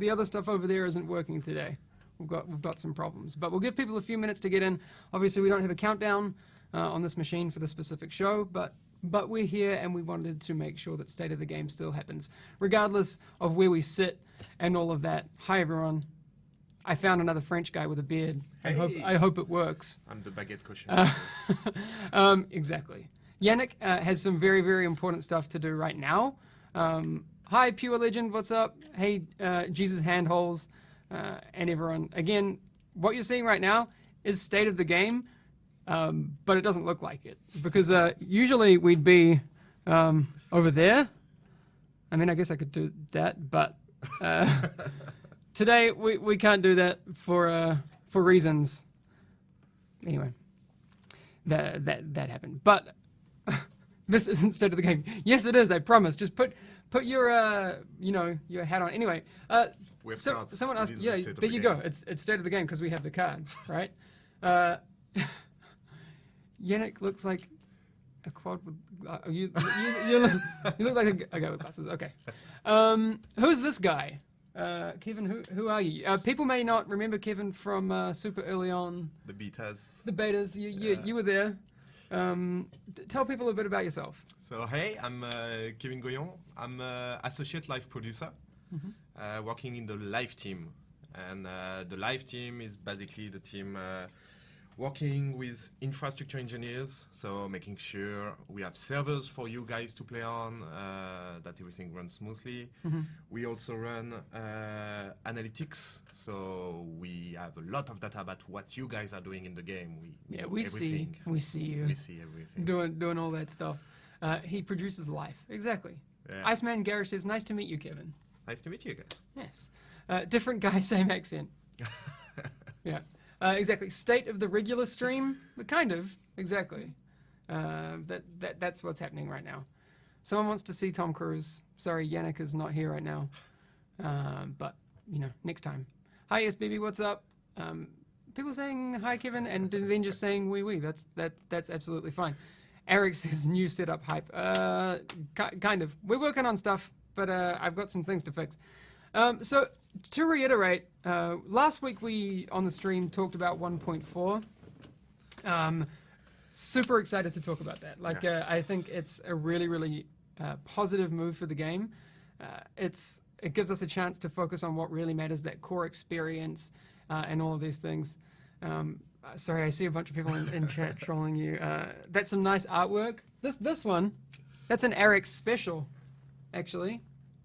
the other stuff over there isn't working today. We've got some problems, but we'll give people a few minutes to get in. Obviously, we don't have a countdown on this machine for the specific show, but we're here and we wanted to make sure that State of the Game still happens, regardless of where we sit and all of that. Hi, everyone. I found another French guy with a beard. Hey. I hope it works. I'm the baguette cochon. Exactly. Yannick has some very, very important stuff to do right now. Hi, Pure Legend, what's up? Hey, Jesus Handholes, and everyone. Again, what you're seeing right now is State of the Game, but it doesn't look like it. Because usually we'd be over there. I mean, I guess I could do that, but today we can't do that for reasons. Anyway, that happened. But this isn't State of the Game. Yes, it is. I promise. Just put your your hat on. Anyway, someone asked. Yeah, there you go. It's State of the Game because we have the card, right? Yannick looks like a quad with. You look like a guy with glasses. Okay. Who's this guy? Kevin, who are you? People may not remember Kevin from super early on. The betas. The betas. You were there. Tell people a bit about yourself. So hey, I'm Kevin Goyon. I'm associate live producer, working in the live team, and the live team is basically the team working with infrastructure engineers, so making sure we have servers for you guys to play on, that everything runs smoothly. We also run analytics, so we have a lot of data about what you guys are doing in the game. We see you. We see everything. Doing all that stuff. He produces live. Exactly. Yeah. Iceman Garrett says, nice to meet you, Kevin. Nice to meet you guys. Yes. Different guy, same accent. Yeah. Exactly. State of the regular stream, kind of. Exactly. That's what's happening right now. Someone wants to see Tom Cruise. Sorry, Yannick is not here right now. But next time. Hi, SBB. What's up? People saying hi, Kevin, and then just saying wee wee. That's absolutely fine. Eric says new setup hype. Kind of. We're working on stuff, but I've got some things to fix. So to reiterate, last week we on the stream talked about 1.4. Super excited to talk about that. I think it's a really, really positive move for the game. It gives us a chance to focus on what really matters, that core experience, and all of these things. Sorry, I see a bunch of people in chat trolling you. That's some nice artwork. This one, that's an Eric special, actually.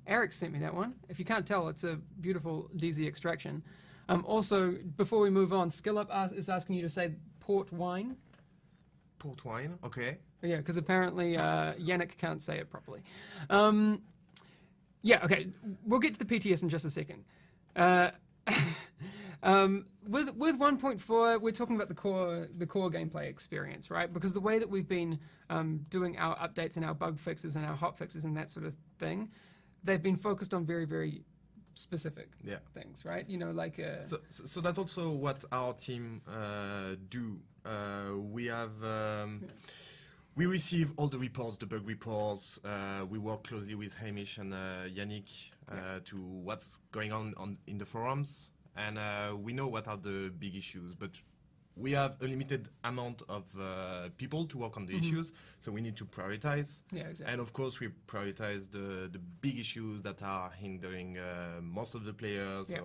Eric sent me that one. If you can't tell, it's a beautiful DZ extraction. Also, before we move on, SkillUp is asking you to say port wine. Port wine, okay. Yeah, because apparently Yannick can't say it properly. Yeah, okay. We'll get to the PTS in just a second. With 1.4, we're talking about the core gameplay experience, right? Because the way that we've been doing our updates and our bug fixes and our hot fixes and that sort of thing, they've been focused on very, very specific things, right? So that's also what our team do. We have we receive all the reports, the bug reports. We work closely with Hamish and Yannick to what's going on in the forums, and we know what are the big issues, but we have a limited amount of people to work on the issues, so we need to prioritize. Yeah, exactly. And of course, we prioritize the big issues that are hindering most of the players. Yeah.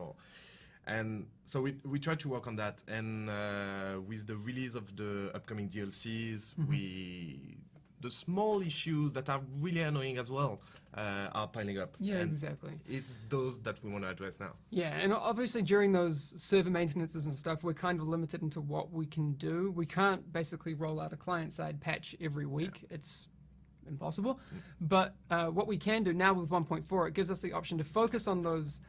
And so we try to work on that. And with the release of the upcoming DLCs, the small issues that are really annoying as well are piling up. Yeah, and exactly. It's those that we want to address now. Yeah, and obviously during those server maintenances and stuff, we're kind of limited into what we can do. We can't basically roll out a client-side patch every week. Yeah. It's impossible. But what we can do now with 1.4, it gives us the option to focus on those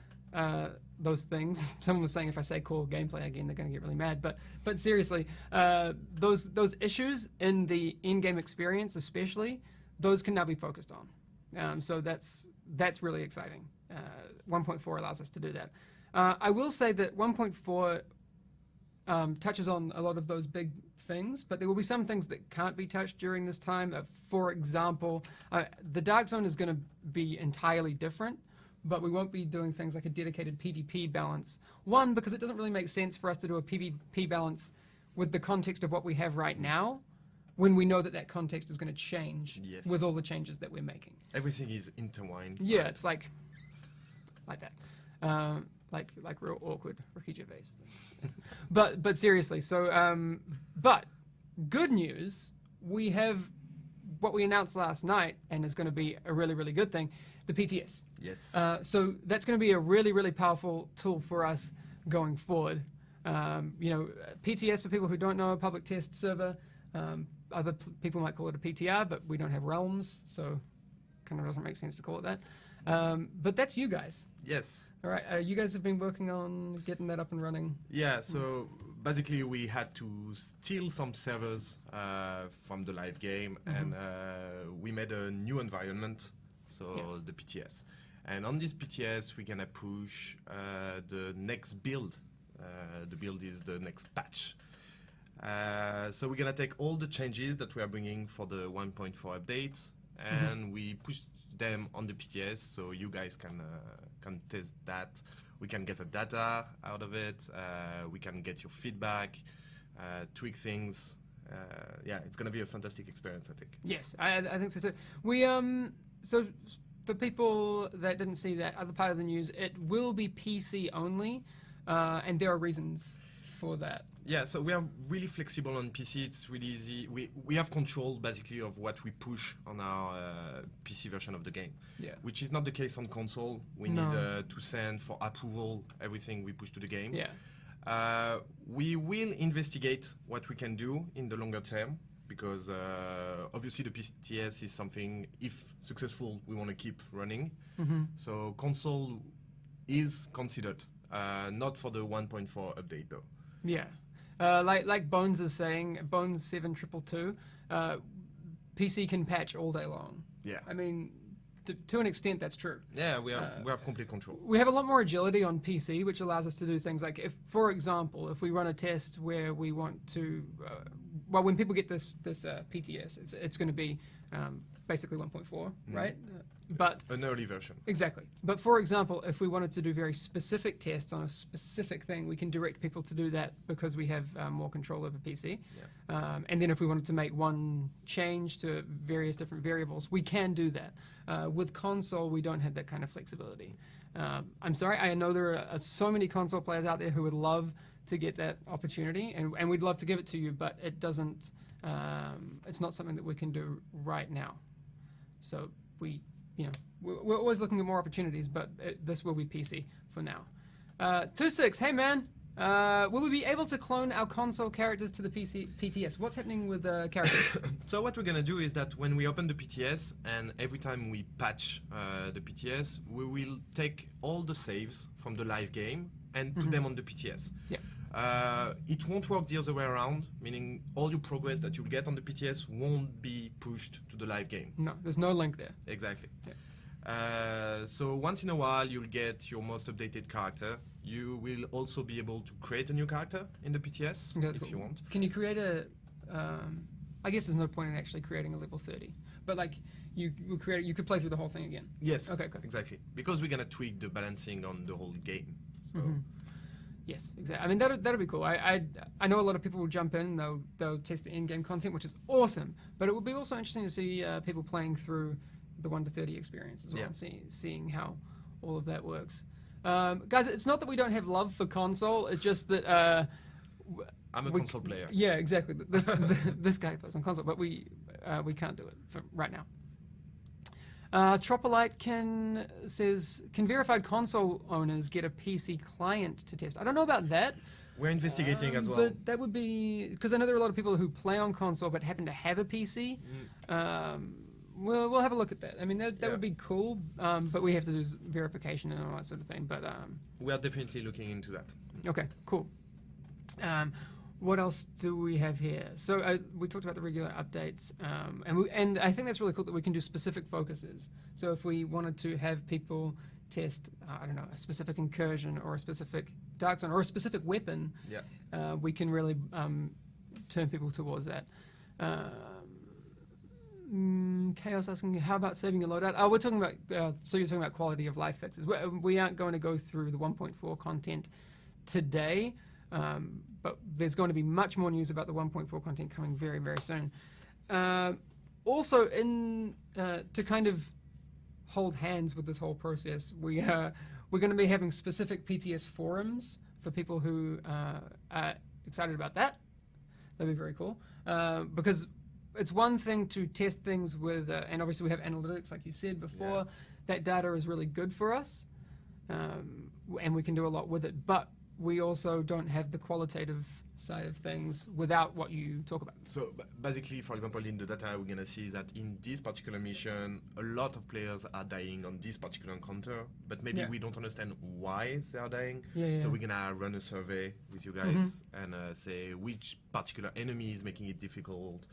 things. Someone was saying if I say core gameplay again, they're going to get really mad. But seriously, those issues in the in-game experience, especially, those can now be focused on. So that's really exciting. 1.4 allows us to do that. I will say that 1.4 touches on a lot of those big things, but there will be some things that can't be touched during this time. For example, the Dark Zone is going to be entirely different but we won't be doing things like a dedicated PvP balance. One, because it doesn't really make sense for us to do a PvP balance with the context of what we have right now, when we know that that context is going to change Yes. with all the changes that we're making. Everything is intertwined. Yeah, it's like that. Like real awkward Ricky Gervais things. but seriously, so but good news, we have what we announced last night, and is going to be a really, really good thing, the PTS. Yes. So that's going to be a really, really powerful tool for us going forward. PTS, for people who don't know, public test server. Other people might call it a PTR, but we don't have realms, so kind of doesn't make sense to call it that. But that's you guys. Yes. All right, you guys have been working on getting that up and running. Yeah, so basically we had to steal some servers from the live game, and we made a new environment, so the PTS. And on this PTS, we're gonna push the next build. The build is the next patch. So we're gonna take all the changes that we are bringing for the 1.4 update, and we push them on the PTS, so you guys can test that. We can get the data out of it. We can get your feedback, tweak things. It's gonna be a fantastic experience, I think. Yes, I think so too. We so for people that didn't see that other part of the news, it will be PC only, and there are reasons for that. Yeah, so we are really flexible on PC. It's really easy. We have control basically of what we push on our PC version of the game. Yeah. Which is not the case on console. We need to send for approval everything we push to the game. Yeah. We will investigate what we can do in the longer term, because obviously the PTS is something, if successful, we want to keep running. So console is considered, not for the 1.4 update though. Yeah. Like Bones is saying, Bones 7222, PC can patch all day long. Yeah. I mean, to an extent, that's true. Yeah, we have complete control. We have a lot more agility on PC, which allows us to do things like, if, for example, if we run a test where we want to, when people get this PTS, it's going to be basically 1.4, right? But an early version. Exactly. But for example, if we wanted to do very specific tests on a specific thing, we can direct people to do that because we have more control over PC. Yeah. And then if we wanted to make one change to various different variables, we can do that. With console, we don't have that kind of flexibility. I'm sorry, I know there are so many console players out there who would love to get that opportunity, and we'd love to give it to you, but it doesn't, it's not something that we can do right now. So we're always looking at more opportunities, but this will be PC for now. 26, hey man, will we be able to clone our console characters to the PTS? What's happening with characters? So what we're gonna do is that when we open the PTS, and every time we patch the PTS, we will take all the saves from the live game and put them on the PTS. Yeah. It won't work the other way around, meaning all your progress that you'll get on the PTS won't be pushed to the live game. No, there's no link there. Exactly. Yeah. So once in a while, you'll get your most updated character. You will also be able to create a new character in the PTS if you want. Can you create a? I guess there's no point in actually creating a level 30, but like you create, you could play through the whole thing again. Yes. Okay. Good. Exactly. Because we're gonna tweak the balancing on the whole game. So. Yes, exactly. I mean, that'll be cool. I know a lot of people will jump in, they'll test the in-game content, which is awesome. But it will be also interesting to see people playing through the 1 to 30 experience as well, and seeing how all of that works. Guys, it's not that we don't have love for console. It's just that I'm a console player. Yeah, exactly. This guy plays on console, but we can't do it for right now. Tropolite says, can verified console owners get a PC client to test? I don't know about that. We're investigating as well. But that would be, because I know there are a lot of people who play on console but happen to have a PC. We'll have a look at that. I mean, that would be cool, but we have to do verification and all that sort of thing. But we are definitely looking into that. Okay, cool. What else do we have here? So we talked about the regular updates, and I think that's really cool that we can do specific focuses. So if we wanted to have people test, I don't know, a specific incursion or a specific dark zone or a specific weapon, we can really turn people towards that. Chaos asking, how about saving your loadout? Oh, we're talking about, so you're talking about quality of life fixes. We aren't going to go through the 1.4 content today, but there's going to be much more news about the 1.4 content coming very, very soon. Also, to kind of hold hands with this whole process, we're going to be having specific PTS forums for people who are excited about that. That'd be very cool. Because it's one thing to test things with, and obviously we have analytics, like you said before. Yeah. That data is really good for us, and we can do a lot with it. But we also don't have the qualitative side of things without what you talk about. So basically, for example, in the data, we're going to see that in this particular mission, a lot of players are dying on this particular encounter, but maybe we don't understand why they are dying. So we're going to run a survey with you guys and say which particular enemy is making it difficult,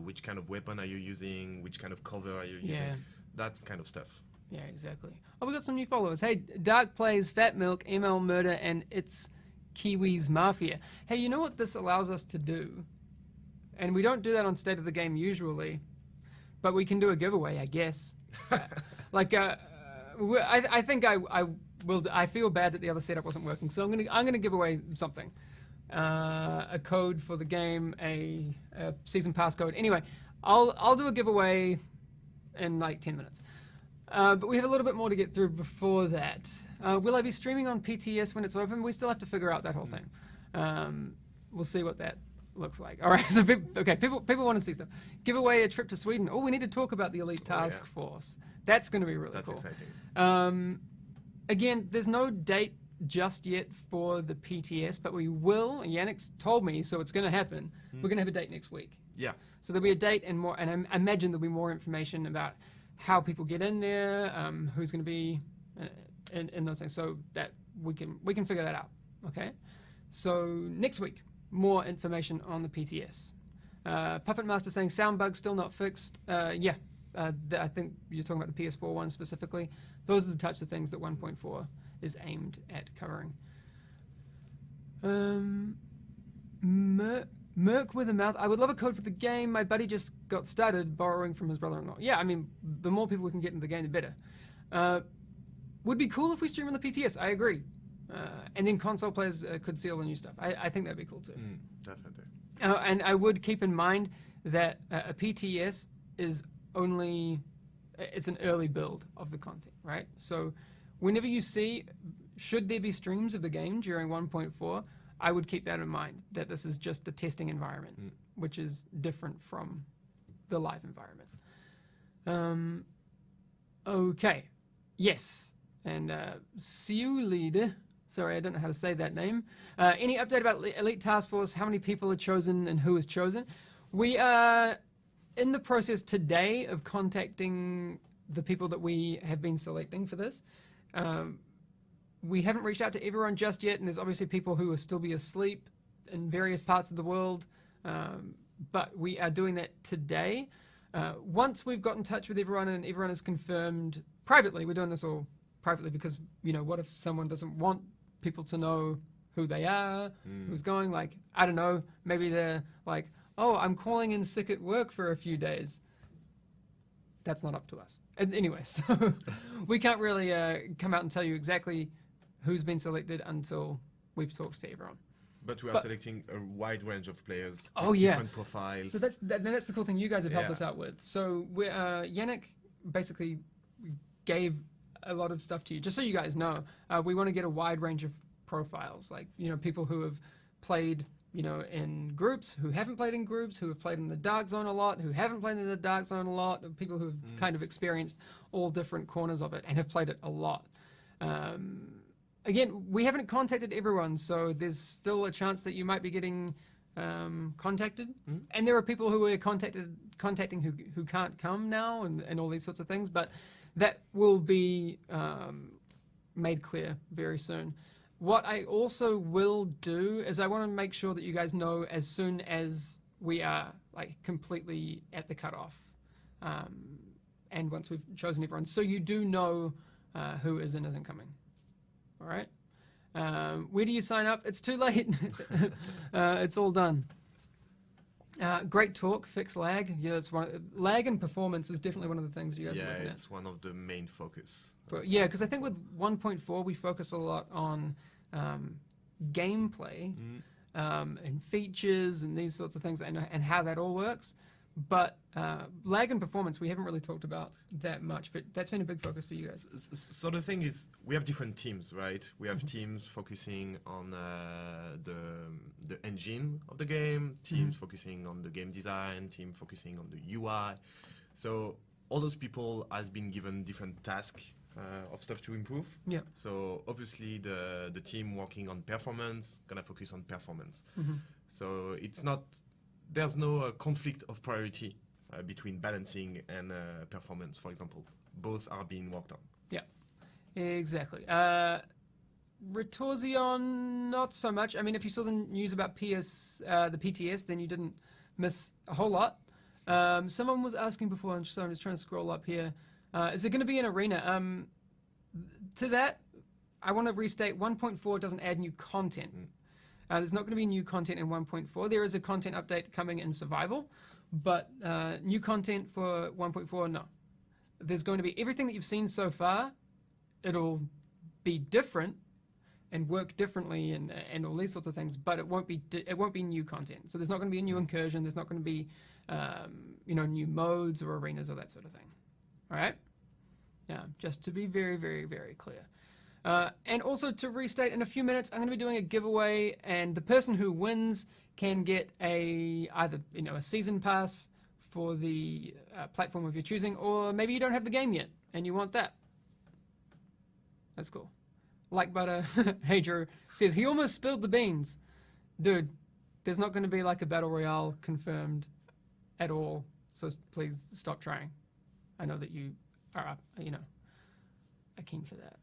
which kind of weapon are you using, which kind of cover are you using, that kind of stuff. Yeah, exactly. Oh, we got some new followers. Hey, Dark Plays, Fat Milk, ML Murder, and It's Kiwis Mafia. Hey, you know what this allows us to do? And we don't do that on State of the Game usually, but we can do a giveaway, I guess. I think I will. I feel bad that the other setup wasn't working, so I'm gonna give away something. A code for the game, a season pass code. Anyway, I'll do a giveaway in like 10 minutes. But we have a little bit more to get through before that. Will I be streaming on PTS when it's open? We still have to figure out that whole thing. We'll see what that looks like. All right. So people want to see stuff. Give away a trip to Sweden. Oh, we need to talk about the Elite Task Force. That's going to be really cool. That's exciting. Again, there's no date just yet for the PTS, but we will. Yannick's told me, so it's going to happen. We're going to have a date next week. Yeah. So there'll be a date and more, and I imagine there'll be more information about how people get in there, who's going to be in those things, so that we can figure that out. Okay, so next week, more information on the PTS. Puppet Master saying sound bug still not fixed. I think you're talking about the PS4 one specifically. Those are the types of things that 1.4 is aimed at covering. Merc with a mouth. I would love a code for the game. My buddy just got started borrowing from his brother-in-law. Yeah, I mean, the more people we can get into the game, the better. Would be cool if we stream on the PTS. I agree. And then console players could see all the new stuff. I think that'd be cool too. Definitely. And I would keep in mind that a PTS is it's an early build of the content, right? So whenever you see, should there be streams of the game during 1.4, I would keep that in mind, that this is just the testing environment, which is different from the live environment. Okay. Yes. And Siulid, sorry, I don't know how to say that name. Any update about Elite Task Force? How many people are chosen and who is chosen? We are in the process today of contacting the people that we have been selecting for this. We haven't reached out to everyone just yet, and there's obviously people who will still be asleep in various parts of the world, but we are doing that today. Once we've got in touch with everyone and everyone is confirmed privately, we're doing this all privately because, what if someone doesn't want people to know who they are, who's going, like, I don't know, maybe they're like, oh, I'm calling in sick at work for a few days. That's not up to us. And anyway, so we can't really come out and tell you exactly who's been selected until we've talked to everyone. But we are selecting a wide range of players with different profiles. So that's the cool thing you guys have helped us out with. So Yannick basically gave a lot of stuff to you. Just so you guys know, we want to get a wide range of profiles, like, people who have played, in groups, who haven't played in groups, who have played in the Dark Zone a lot, who haven't played in the Dark Zone a lot, people who have kind of experienced all different corners of it and have played it a lot. Again, we haven't contacted everyone, so there's still a chance that you might be getting contacted. And there are people who we're contacting who can't come now and all these sorts of things, but that will be made clear very soon. What I also will do is I want to make sure that you guys know as soon as we are completely at the cutoff, and once we've chosen everyone, so you do know who is and isn't coming. All right. Where do you sign up? It's too late. It's all done. Great talk, fix lag. Yeah, that's lag and performance is definitely one of the things you guys are Yeah, looking at. it's one of the main focus. But yeah, because I think with 1.4 we focus a lot on gameplay and features and these sorts of things and how that all works. But lag and performance we haven't really talked about that much, but that's been a big focus for you guys. So the thing is, we have different teams, right? We have teams focusing on the engine of the game, teams focusing on the game design, team focusing on the UI. So all those people has been given different tasks of stuff to improve. Yeah. So obviously the team working on performance gonna focus on performance. So it's not, there's no conflict of priority between balancing and performance, for example. Both are being worked on. Yeah, exactly. Retorsion, not so much. I mean, if you saw the news about the PTS, then you didn't miss a whole lot. Someone was asking before, so I'm just trying to scroll up here. Is it going to be an arena? To that, I want to restate 1.4 doesn't add new content. There's not going to be new content in 1.4. There is a content update coming in survival, but new content for 1.4, no. There's going to be everything that you've seen so far. It'll be different and work differently and all these sorts of things, but it won't be new content. So there's not going to be a new incursion. There's not going to be new modes or arenas or that sort of thing. All right? Yeah, just to be very, very, very clear. And also to restate, in a few minutes, I'm going to be doing a giveaway, and the person who wins can get either a season pass for the platform of your choosing, or maybe you don't have the game yet and you want that. That's cool. Like Butter, hey Drew, says he almost spilled the beans. Dude, there's not going to be like a battle royale confirmed at all, so please stop trying. I know that you are, are keen for that.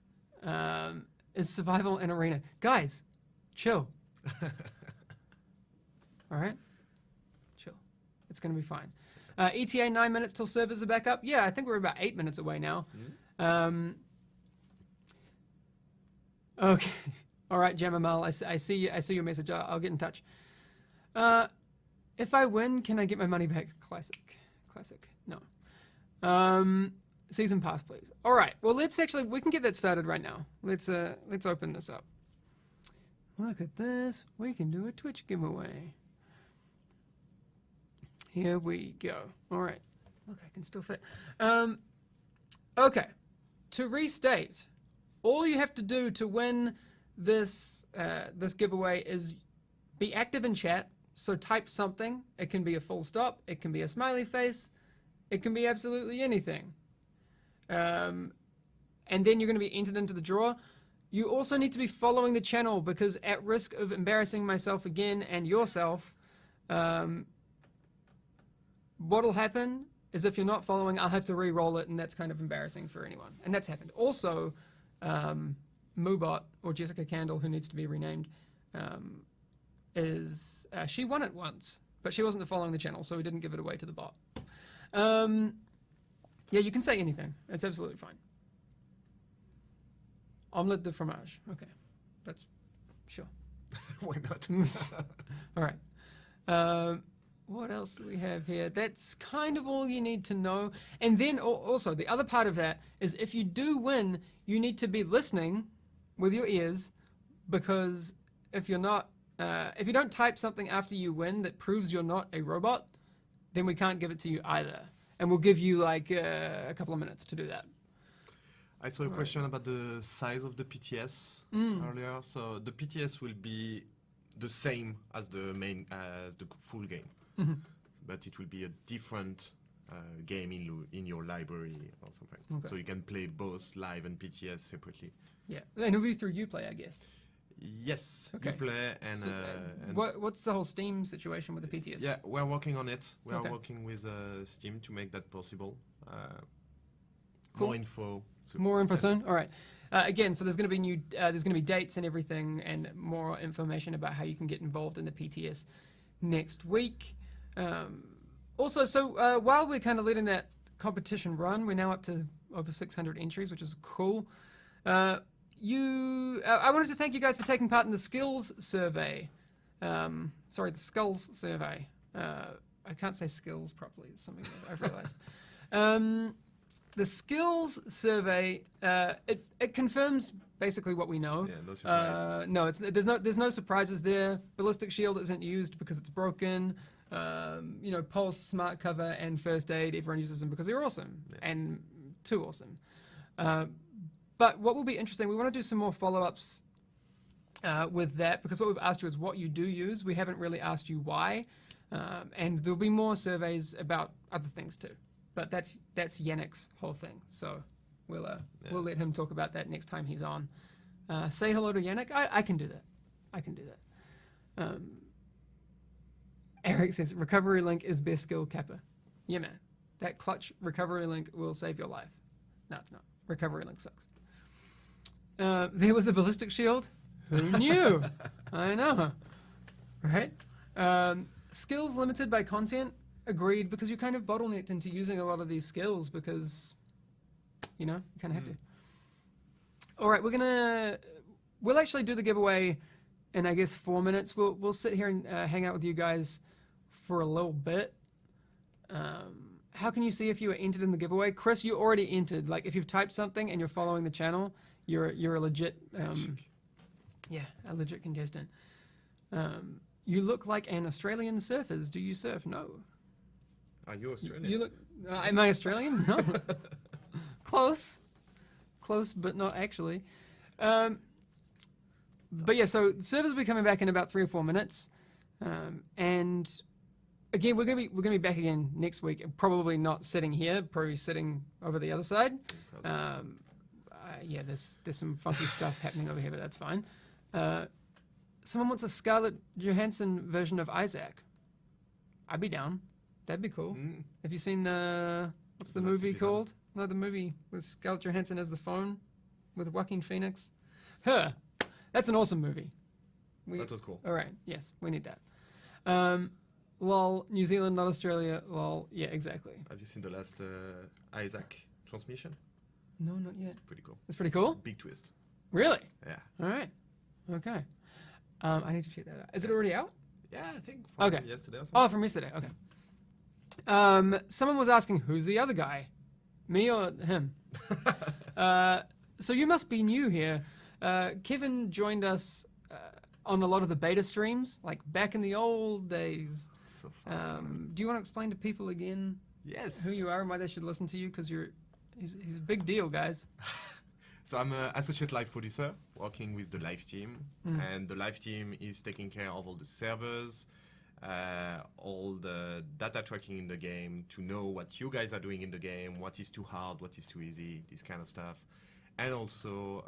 Is survival an arena? Guys, chill. All right? Chill. It's going to be fine. ETA 9 minutes till servers are back up. Yeah, I think we're about 8 minutes away now. Okay. All right, Jamamal, I see your message. I'll get in touch. If I win, can I get my money back? Classic. No. Season pass, please. All right. Well, we can get that started right now. Let's open this up. Look at this. We can do a Twitch giveaway. Here we go. All right. Look, I can still fit. Okay. To restate, all you have to do to win this giveaway is be active in chat. So type something. It can be a full stop. It can be a smiley face. It can be absolutely anything. And then you're going to be entered into the draw. You also need to be following the channel, because at risk of embarrassing myself again and yourself, what'll happen is if you're not following, I'll have to re-roll it, and that's kind of embarrassing for anyone. And that's happened. Also, Moobot, or Jessica Candle, who needs to be renamed, she won it once, but she wasn't following the channel, so we didn't give it away to the bot. Yeah, you can say anything. It's absolutely fine. Omelette de fromage. Okay. That's sure. Why not? All right. What else do we have here? That's kind of all you need to know. And then also the other part of that is, if you do win, you need to be listening with your ears, because if you're not, if you don't type something after you win that proves you're not a robot, then we can't give it to you either. And we'll give you like a couple of minutes to do that. I saw a question about the size of the PTS earlier. So the PTS will be the same as the full game, but it will be a different game in your library or something. Okay. So you can play both live and PTS separately. Yeah, and it'll be through Uplay, I guess. Yes, okay. Uplay and, so, what's the whole Steam situation with the PTS? Yeah, we're working on it. We are working with Steam to make that possible. Cool. More info. More info soon. All right. Again, so there's going to be dates and everything, and more information about how you can get involved in the PTS next week. Also, so while we're kind of letting that competition run, we're now up to over 600 entries, which is cool. I wanted to thank you guys for taking part in the skills survey. The Skulls survey. I can't say skills properly. It's something that I've realized. The skills survey, it confirms basically what we know. Yeah, no surprise. No, there's no surprises there. Ballistic shield isn't used because it's broken. Pulse, smart cover, and first aid. Everyone uses them because they're awesome and too awesome. But what will be interesting, we want to do some more follow-ups with that, because what we've asked you is what you do use. We haven't really asked you why, and there'll be more surveys about other things too. But that's Yannick's whole thing. So we'll let him talk about that next time he's on. Say hello to Yannick. I can do that. I can do that. Eric says recovery link is best skill kappa. Yeah, man. That clutch recovery link will save your life. No, it's not. Recovery link sucks. There was a ballistic shield. Who knew? I know. Right? Skills limited by content. Agreed, because you're kind of bottlenecked into using a lot of these skills because, you kind of have to. All right, we'll actually do the giveaway in, I guess, 4 minutes. We'll sit here and hang out with you guys for a little bit. How can you see if you were entered in the giveaway? Chris, you already entered. Like, if you've typed something and you're following the channel, you're a legit, a legit contestant. You look like an Australian surfers. Do you surf? No. Are you Australian? You look. Am I Australian? No. Close, but not actually. But yeah, so the servers will be coming back in about 3 or 4 minutes, and again, we're gonna be back again next week. Probably not sitting here, probably sitting over the other side. There's some funky stuff happening over here, but that's fine. Someone wants a Scarlett Johansson version of Isaac. I'd be down. That'd be cool. Have you seen what's the movie called? No, the movie with Scarlett Johansson as the phone with Joaquin Phoenix. Her. That's an awesome movie. That was cool. All right. Yes, we need that. Lol, New Zealand, not Australia. Lol. Yeah, exactly. Have you seen the last Isaac transmission? No, not yet. It's pretty cool. It's pretty cool? Big twist. Really? Yeah. All right. Okay. I need to check that out. Is it already out? Yeah, I think from yesterday or something. Oh, from yesterday. Okay. Someone was asking, who's the other guy? Me or him? So you must be new here. Kevin joined us on a lot of the beta streams, like back in the old days. So fun. Do you want to explain to people again who you are and why they should listen to you? Because he's a big deal, guys. So I'm an associate live producer working with the live team, and the live team is taking care of all the servers, all the data tracking in the game to know what you guys are doing in the game, what is too hard, what is too easy, this kind of stuff. And also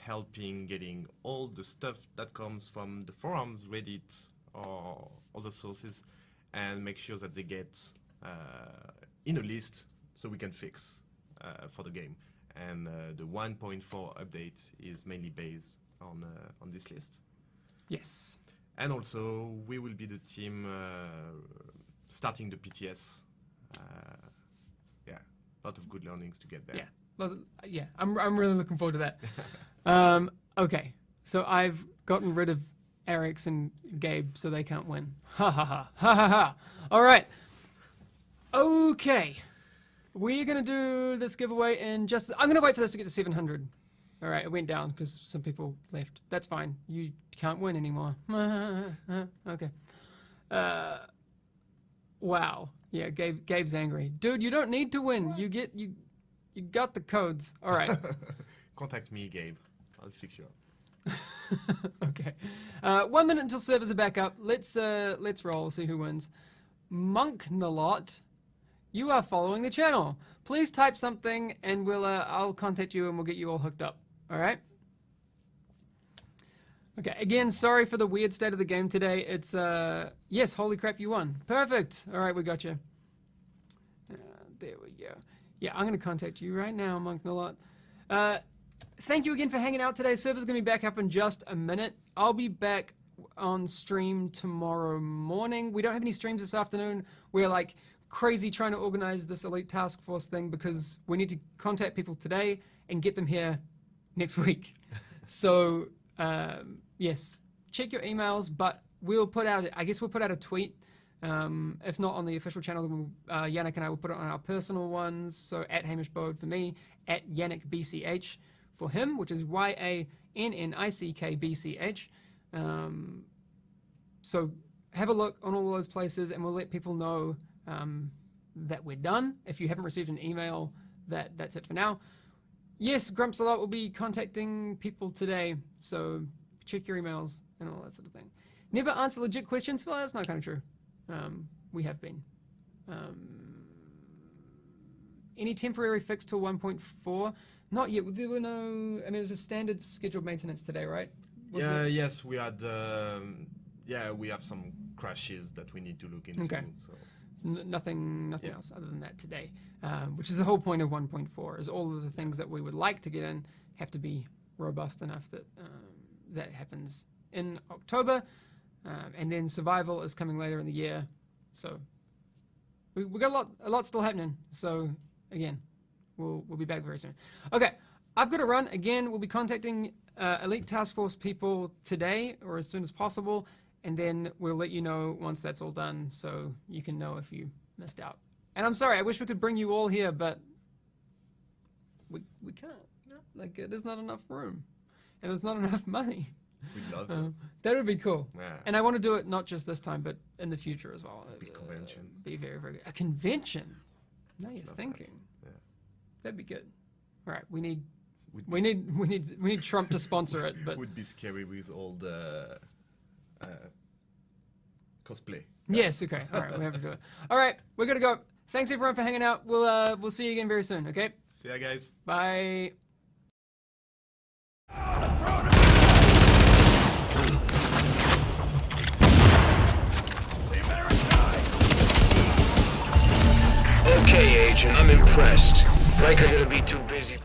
helping getting all the stuff that comes from the forums, Reddit, or other sources, and make sure that they get in a list so we can fix for the game. And the 1.4 update is mainly based on this list. Yes. And also, we will be the team starting the PTS. A lot of good learnings to get there. Yeah. Well, yeah, I'm really looking forward to that. Okay, so I've gotten rid of Eric's and Gabe, so they can't win. Ha ha ha ha ha ha. All right. Okay, we're gonna do this giveaway in just. I'm gonna wait for this to get to 700. All right, it went down because some people left. That's fine. You can't win anymore. Okay. Wow. Yeah, Gabe's angry. Dude, you don't need to win. You got the codes. All right. Contact me, Gabe. I'll fix you up. Okay. 1 minute until servers are back up. Let's roll. See who wins. Monknalot, you are following the channel. Please type something, and I'll contact you, and we'll get you all hooked up. All right. Okay. Again, sorry for the weird state of the game today. It's yes. Holy crap! You won. Perfect. All right, we got you. There we go. Yeah, I'm going to contact you right now, Monknalot. Thank you again for hanging out today. Server's going to be back up in just a minute. I'll be back on stream tomorrow morning. We don't have any streams this afternoon. We're like crazy trying to organize this Elite Task Force thing because we need to contact people today and get them here next week. So, yes, check your emails, but we'll put out a tweet If not on the official channel, then Yannick and I will put it on our personal ones. So at Hamish Bode for me, at Yannick BCH for him, which is YANNICKBCH. So have a look on all those places, and we'll let people know that we're done. If you haven't received an email, that's it for now. Yes, Grumps a lot will be contacting people today, so check your emails and all that sort of thing. Never answer legit questions. Well, that's not kind of true. We have been. Any temporary fix till 1.4? Not yet. There were no. I mean, it was a standard scheduled maintenance today, right? Yes, we had. We have some crashes that we need to look into. Okay. So. Nothing else other than that today, which is the whole point of 1.4. Is all of the things that we would like to get in have to be robust enough that that happens in October, and then survival is coming later in the year. So we got a lot still happening. So again, we'll be back very soon. Okay, I've got to run again. We'll be contacting Elite Task Force people today or as soon as possible. And then we'll let you know once that's all done, so you can know if you missed out. And I'm sorry, I wish we could bring you all here, but we can't. No. Like, there's not enough room, and there's not enough money. We'd love it. That would be cool. Yeah. And I want to do it not just this time, but in the future as well. Big convention. Be very, very good. A convention. Now you're thinking. That. Yeah. That'd be good. All right, we need Trump to sponsor it, but would be scary with all the. Cosplay. Yes, okay. All right, we have to do it. All right, we're going to go. Thanks, everyone, for hanging out. We'll see you again very soon, okay? See ya, guys. Bye. Okay, Agent, I'm impressed. Riker gonna be too busy.